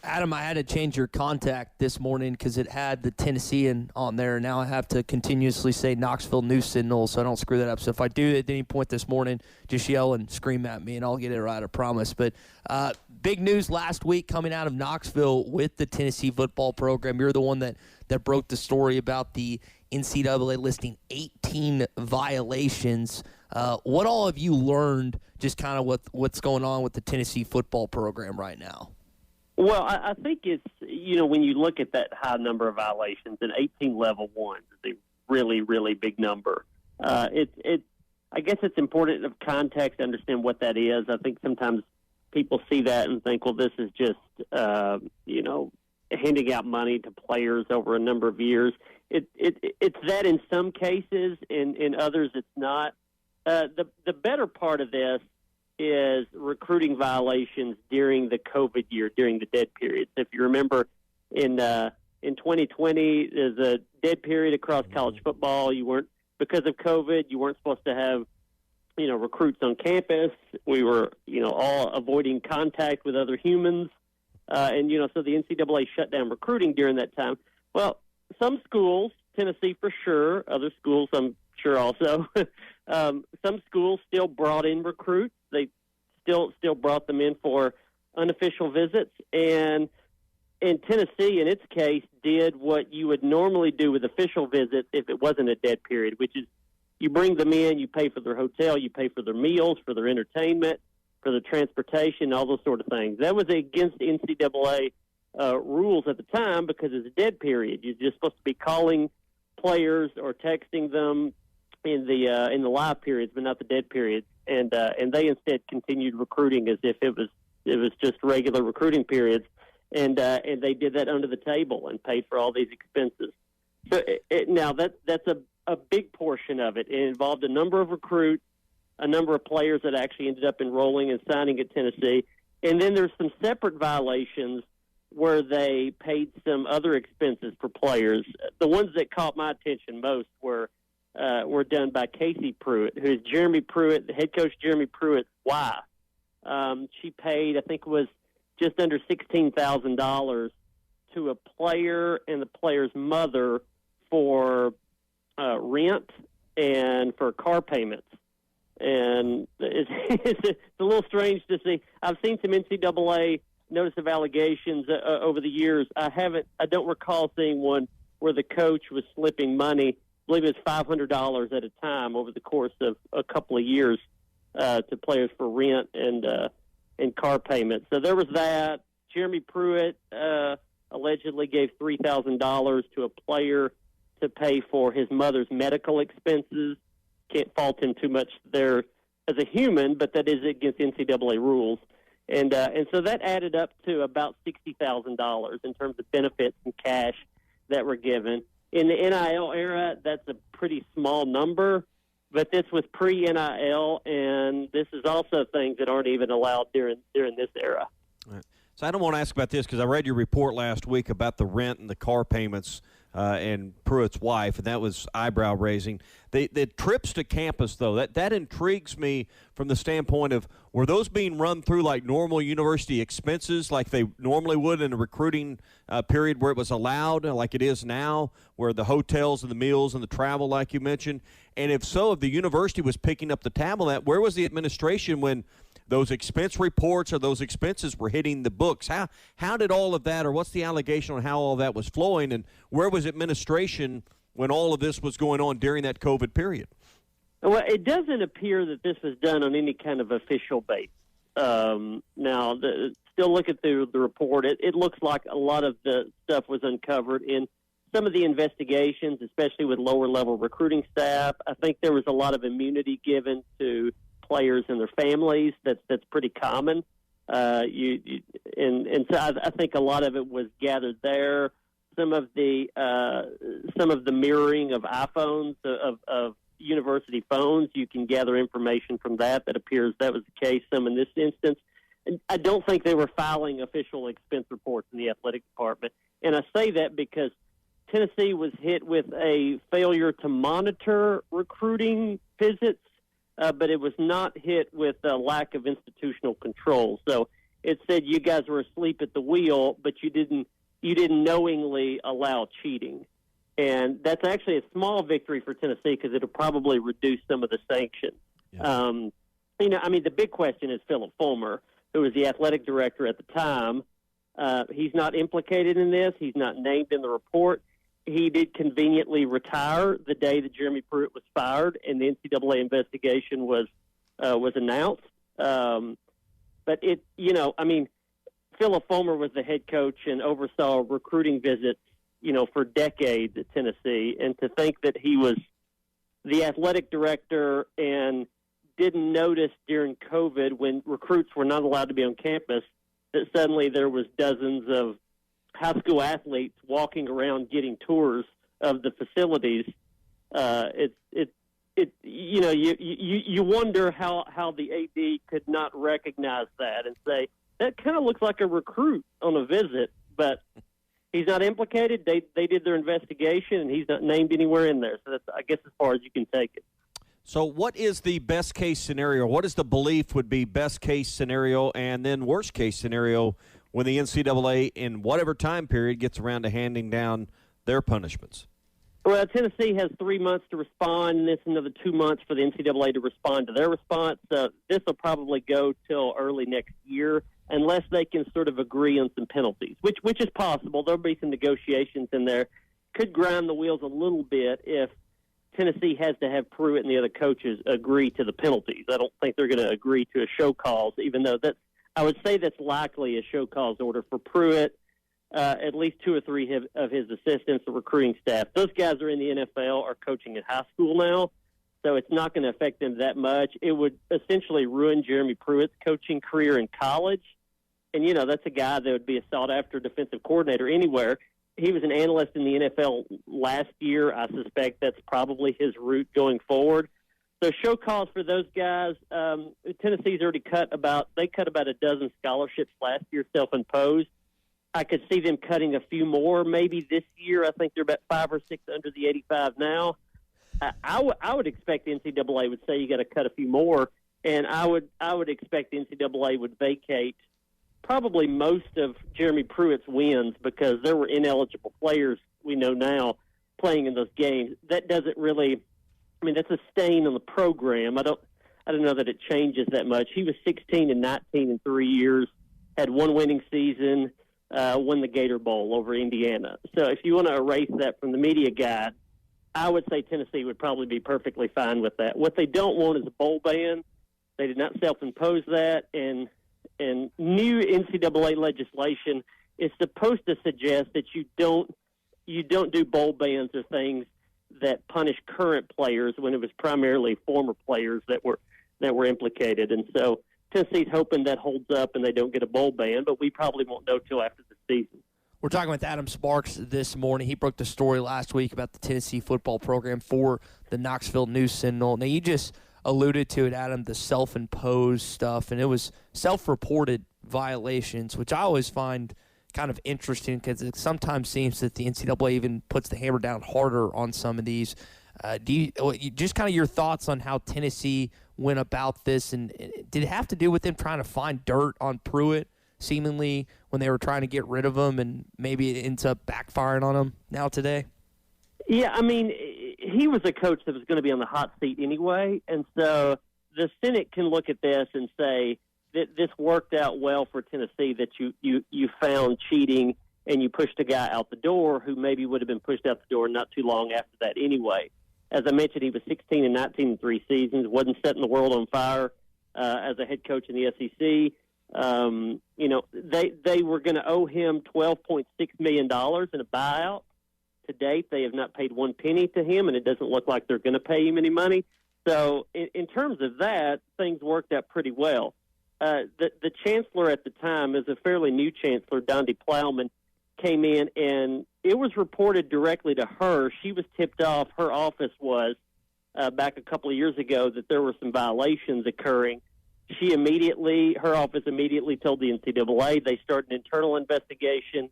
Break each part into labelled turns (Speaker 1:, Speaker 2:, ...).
Speaker 1: Adam, I had to change your contact this morning because it had the Tennessean on there. Now I have to continuously say Knoxville News-Sentinel so I don't screw that up. So if I do at any point this morning, just yell and scream at me and I'll get it right, I promise. But big news last week coming out of Knoxville with the Tennessee football program. You're the one that broke the story about the NCAA listing 18 violations. What all have you learned just kind of what's going on with the Tennessee football program right now?
Speaker 2: Well, I think it's, when you look at that high number of violations, and 18 level ones is a really, really big number. I guess it's important of context to understand what that is. I think sometimes people see that and think, well, this is just, handing out money to players over a number of years. It's that in some cases, in others it's not. The better part of this is recruiting violations during the COVID year, during the dead period. So if you remember, in 2020, there's a dead period across college football. Because of COVID, you weren't supposed to have, recruits on campus. We were, all avoiding contact with other humans. So the NCAA shut down recruiting during that time. Well, some schools, Tennessee for sure, other schools I'm sure also, some schools still brought in recruits. They still brought them in for unofficial visits. And Tennessee, in its case, did what you would normally do with official visits if it wasn't a dead period, which is you bring them in, you pay for their hotel, you pay for their meals, for their entertainment, for the transportation, all those sort of things. That was against NCAA rules at the time because it's a dead period. You're just supposed to be calling players or texting them in the live periods, but not the dead periods. And they instead continued recruiting as if it was just regular recruiting periods, and they did that under the table and paid for all these expenses. So now that's a big portion of it. It involved a number of recruits, a number of players that actually ended up enrolling and signing at Tennessee, and then there's some separate violations where they paid some other expenses for players. The ones that caught my attention most were done by Casey Pruitt, who's Jeremy Pruitt, the head coach Jeremy Pruitt's wife. She paid, I think it was just under $16,000 to a player and the player's mother for rent and for car payments. And it's a little strange to see. I've seen some NCAA notice of allegations over the years. I don't recall seeing one where the coach was slipping money. I believe it was $500 at a time over the course of a couple of years to players for rent and car payments. So there was that. Jeremy Pruitt allegedly gave $3,000 to a player to pay for his mother's medical expenses. Can't fault him too much there as a human, but that is against NCAA rules. And so that added up to about $60,000 in terms of benefits and cash that were given. In the NIL era, that's a pretty small number, but this was pre-NIL, and this is also things that aren't even allowed during this era.
Speaker 3: Right. So I don't want to ask about this because I read your report last week about the rent and the car payments and Pruitt's wife, and that was eyebrow-raising. The trips to campus, though, that intrigues me from the standpoint of, were those being run through like normal university expenses like they normally would in a recruiting period where it was allowed, like it is now, where the hotels and the meals and the travel, like you mentioned? And if so, if the university was picking up the tab on that, where was the administration when those expense reports or those expenses were hitting the books? How did all of that, or what's the allegation on how all that was flowing, and where was administration when all of this was going on during that COVID period?
Speaker 2: Well, it doesn't appear that this was done on any kind of official basis. Now, still look at the report. It looks like a lot of the stuff was uncovered in some of the investigations, especially with lower-level recruiting staff. I think there was a lot of immunity given to players and their families. That's pretty common. So I think a lot of it was gathered there. Some of the mirroring of iPhones of university phones, you can gather information from that. That appears that was the case. Some in this instance, and I don't think they were filing official expense reports in the athletic department. And I say that because Tennessee was hit with a failure to monitor recruiting visits. But it was not hit with a lack of institutional control. So It said you guys were asleep at the wheel, but you didn't knowingly allow cheating. And that's actually a small victory for Tennessee because it'll probably reduce some of the sanctions. Yeah. The big question is Philip Fulmer, who was the athletic director at the time. He's not implicated in this. He's not named in the report. He did conveniently retire the day that Jeremy Pruitt was fired, and the NCAA investigation was announced. But Philip Fulmer was the head coach and oversaw recruiting visits, for decades at Tennessee. And to think that he was the athletic director and didn't notice during COVID when recruits were not allowed to be on campus that suddenly there was dozens of high school athletes walking around getting tours of the facilities. You wonder how the AD could not recognize that and say, that kind of looks like a recruit on a visit, but he's not implicated. They did their investigation, and he's not named anywhere in there. So that's, I guess, as far as you can take it.
Speaker 3: So what is the best-case scenario? What is the belief would be best-case scenario and then worst-case scenario when the NCAA, in whatever time period, gets around to handing down their punishments?
Speaker 2: Well, Tennessee has 3 months to respond, and it's another 2 months for the NCAA to respond to their response. This will probably go till early next year unless they can sort of agree on some penalties, which is possible. There'll be some negotiations in there. Could grind the wheels a little bit if Tennessee has to have Pruitt and the other coaches agree to the penalties. I don't think they're going to agree to a show cause, even though I would say that's likely a show cause order for Pruitt, at least 2 or 3 of his assistants, the recruiting staff. Those guys are in the NFL, are coaching at high school now, so it's not going to affect them that much. It would essentially ruin Jeremy Pruitt's coaching career in college. And, that's a guy that would be a sought-after defensive coordinator anywhere. He was an analyst in the NFL last year. I suspect that's probably his route going forward. So show calls for those guys. Tennessee's already cut about a dozen scholarships last year, self-imposed. I could see them cutting a few more maybe this year. I think they're about 5 or 6 under the 85 now. I would expect the NCAA would say you got to cut a few more, and I would expect the NCAA would vacate probably most of Jeremy Pruitt's wins because there were ineligible players we know now playing in those games. That doesn't really, that's a stain on the program. I don't know that it changes that much. He was 16 and 19 in 3 years, had 1 winning season, won the Gator Bowl over Indiana. So if you want to erase that from the media guide, I would say Tennessee would probably be perfectly fine with that. What they don't want is a bowl ban. They did not self-impose that, and new NCAA legislation is supposed to suggest that you don't do bowl bans or things that punish current players when it was primarily former players that were implicated. And so Tennessee's hoping that holds up and they don't get a bowl ban, but we probably won't know till after the season.
Speaker 1: We're talking with Adam Sparks this morning. He broke the story last week about the Tennessee football program for the Knoxville News-Sentinel. Now, you just alluded to it, Adam, the self-imposed stuff, and it was self-reported violations, which I always find kind of interesting because it sometimes seems that the NCAA even puts the hammer down harder on some of these. Just kind of your thoughts on how Tennessee went about this, and did it have to do with them trying to find dirt on Pruitt, seemingly, when they were trying to get rid of him, and maybe it ends up backfiring on him now today?
Speaker 2: Yeah, he was a coach that was going to be on the hot seat anyway, and so the Senate can look at this and say that this worked out well for Tennessee, that you found cheating and you pushed a guy out the door who maybe would have been pushed out the door not too long after that anyway. As I mentioned, he was 16 and 19 in 3 seasons, wasn't setting the world on fire as a head coach in the SEC. They were going to owe him $12.6 million in a buyout. To date, they have not paid 1 penny to him, and it doesn't look like they're going to pay him any money. So in terms of that, things worked out pretty well. The chancellor at the time is a fairly new chancellor, Dondi Plowman, came in, and it was reported directly to her. She was tipped off, her office was, back a couple of years ago, that there were some violations occurring. Her office immediately told the NCAA. They started an internal investigation.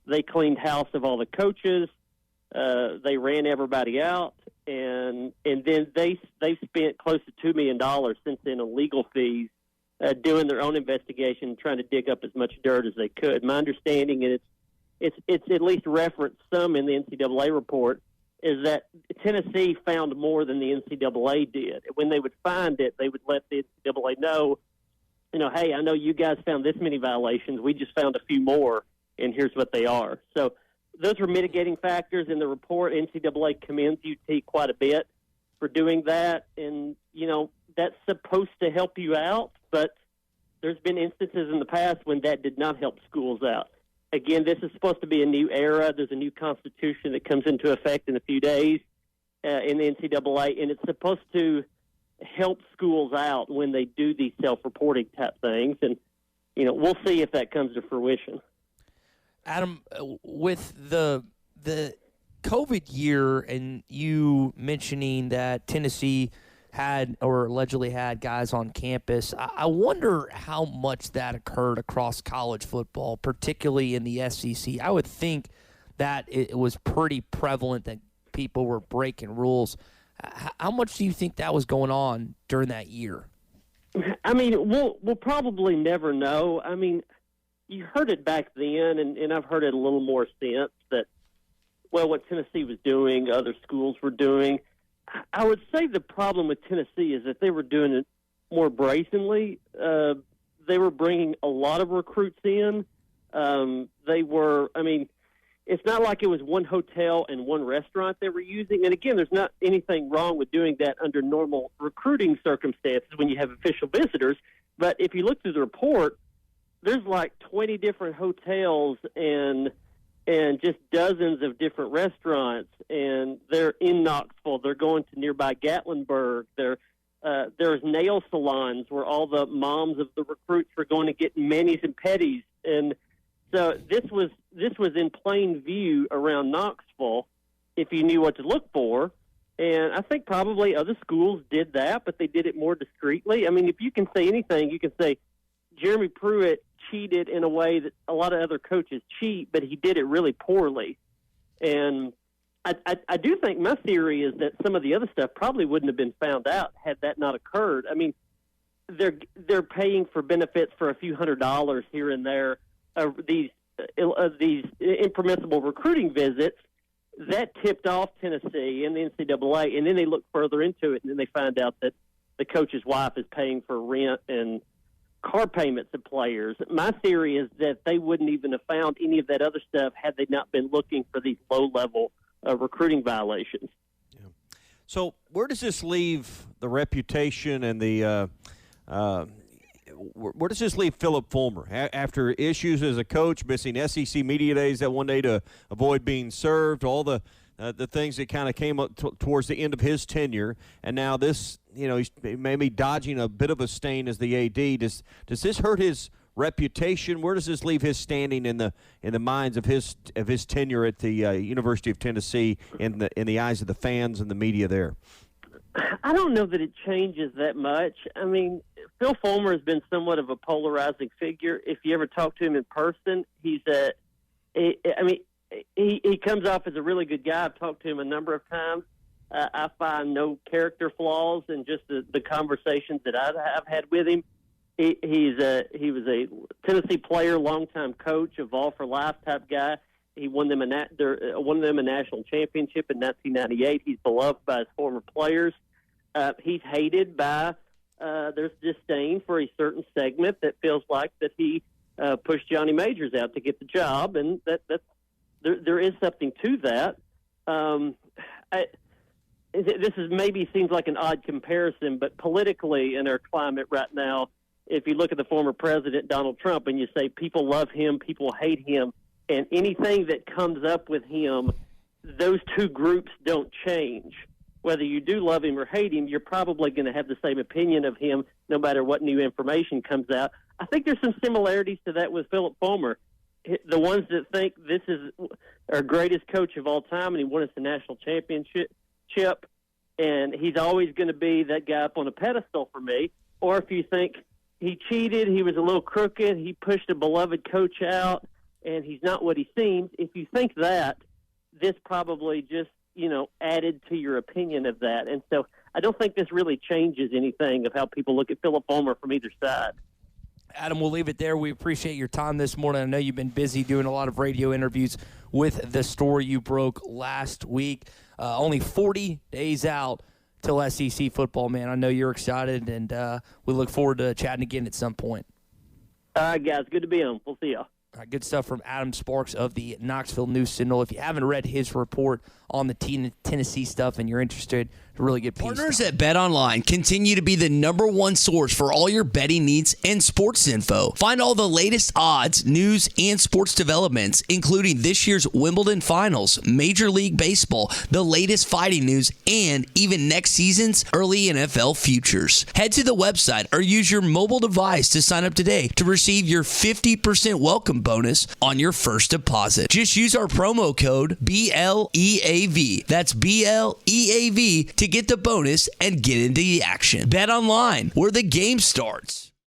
Speaker 2: They cleaned house of all the coaches. They ran everybody out, and then they spent close to $2 million since then on legal fees doing their own investigation, trying to dig up as much dirt as they could. My understanding, and it's at least referenced some in the NCAA report, is that Tennessee found more than the NCAA did. When they would find it, they would let the NCAA know, hey, I know you guys found this many violations. We just found a few more, and here's what they are. So those were mitigating factors in the report. NCAA commends UT quite a bit for doing that, and, that's supposed to help you out, but there's been instances in the past when that did not help schools out. Again, this is supposed to be a new era. There's a new constitution that comes into effect in a few days in the NCAA, and it's supposed to help schools out when they do these self-reporting type things. And, we'll see if that comes to fruition.
Speaker 1: Adam, with the COVID year and you mentioning that Tennessee had or allegedly had guys on campus, I wonder how much that occurred across college football, particularly in the SEC. I would think that it was pretty prevalent that people were breaking rules. How much do you think that was going on during that year?
Speaker 2: I mean, we'll probably never know. I mean, you heard it back then, and I've heard it a little more since, that, what Tennessee was doing, other schools were doing. I would say the problem with Tennessee is that they were doing it more brazenly. They were bringing a lot of recruits in. It's not like it was one hotel and one restaurant they were using. And again, there's not anything wrong with doing that under normal recruiting circumstances when you have official visitors. But if you look through the report, there's like 20 different hotels and just dozens of different restaurants, and they're in Knoxville. They're going to nearby Gatlinburg. There's nail salons where all the moms of the recruits were going to get manis and petties, and so this was in plain view around Knoxville if you knew what to look for. And I think probably other schools did that, but they did it more discreetly. I mean, if you can say anything, you can say Jeremy Pruitt cheated in a way that a lot of other coaches cheat, but he did it really poorly. And I do think my theory is that some of the other stuff probably wouldn't have been found out had that not occurred. I mean, they're paying for benefits for a few $100s here and there. These impermissible recruiting visits that tipped off Tennessee and the NCAA, and then they look further into it, and then they find out that the coach's wife is paying for rent and car payments of players. My theory is that they wouldn't even have found any of that other stuff had they not been looking for these low-level recruiting violations.
Speaker 3: Yeah. So where does this leave the reputation and the where does this leave Philip Fulmer after issues as a coach, missing SEC media days that one day to avoid being served, all the things that kind of came up towards the end of his tenure, and now this, he's maybe dodging a bit of a stain as the AD. Does this hurt his reputation? Where does this leave his standing in the minds of his tenure at the University of Tennessee in the eyes of the fans and the media there?
Speaker 2: I don't know that it changes that much. I mean, Phil Fulmer has been somewhat of a polarizing figure. If you ever talk to him in person, he comes off as a really good guy. I've talked to him a number of times. I find no character flaws in just the conversations that I've had with him. He was a Tennessee player, longtime coach, a Vol for Life type guy. He won them a national championship in 1998. He's beloved by his former players. He's hated by there's disdain for a certain segment that feels like that he pushed Johnny Majors out to get the job, and there is something to that. This is maybe seems like an odd comparison, but politically in our climate right now, if you look at the former president Donald Trump and you say people love him, people hate him, and anything that comes up with him, those two groups don't change. Whether you do love him or hate him, you're probably going to have the same opinion of him no matter what new information comes out. I think there's some similarities to that with Philip Fulmer. The ones that think this is our greatest coach of all time and he won us the national championship, and he's always going to be that guy up on a pedestal for me. Or if you think he cheated, he was a little crooked, he pushed a beloved coach out, and he's not what he seems. If you think that, this probably just, added to your opinion of that. And so I don't think this really changes anything of how people look at Philip Fulmer from either side.
Speaker 1: Adam, we'll leave it there. We appreciate your time this morning. I know you've been busy doing a lot of radio interviews with the story you broke last week. Only 40 days out till SEC football, man. I know you're excited, and we look forward to chatting again at some point.
Speaker 2: All right, guys. Good to be on. We'll see y'all.
Speaker 1: All right, good stuff from Adam Sparks of the Knoxville News-Sentinel. If you haven't read his report on the Tennessee stuff and you're interested, to really get
Speaker 4: Partners at BetOnline continue to be the #1 source for all your betting needs and sports info. Find all the latest odds, news, and sports developments, including this year's Wimbledon Finals, Major League Baseball, the latest fighting news, and even next season's early NFL futures. Head to the website or use your mobile device to sign up today to receive your 50% welcome bonus on your first deposit. Just use our promo code BLEAV. That's BLEAV to get the bonus and get into the action. Bet online, where the game starts.